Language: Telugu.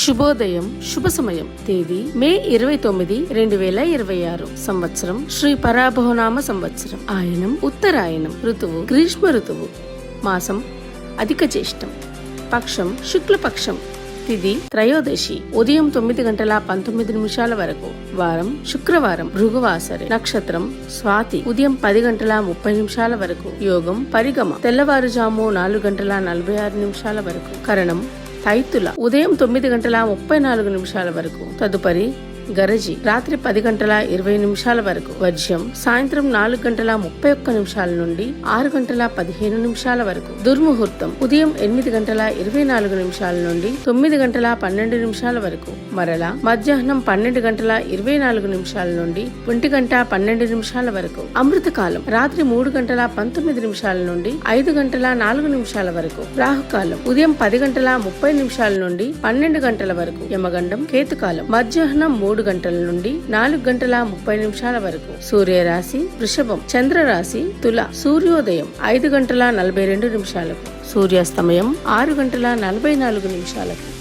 శుభోదయం శుభ సమయం. తేదీ మే 29, 2026. సంవత్సరం శ్రీ పరాభవనామ సంవత్సరం. ఆయనం ఉత్తరాయణం. ఋతువు గ్రీష్మ ఋతువు. మాసం అధిక జ్యేష్టం. పక్షం శుక్లపక్షం. తిథి త్రయోదశి. ఉదయం 9:19 వరకు. వారం శుక్రవారం. భృగువాసరే. నక్షత్రం స్వాతి. ఉదయం 10:30 వరకు. యోగం పరిగమ. తెల్లవారుజాము 4:46 వరకు. కరణం తైతుల. ఉదయం 9:34 వరకు. తదుపరి గరజి. రాత్రి 10:20 వరకు. వజ్యం సాయంత్రం 4:31 నుండి 6:15 వరకు. దుర్ముహూర్తం ఉదయం 8:24 నుండి 9:12 వరకు. మరలా మధ్యాహ్నం 12:24 నుండి 1:12 వరకు. అమృతకాలం రాత్రి 3:19 నుండి 5:04 వరకు. రాహుకాలం ఉదయం 10:30 నుండి 12 గంటల వరకు. యమగండం కేతుకాలం మధ్యాహ్నం 3 గంటల నుండి 4:30 వరకు. సూర్యరాశి వృషభం. చంద్రరాశి తుల. సూర్యోదయం 5:42 సూర్యాస్తమయం 6:44.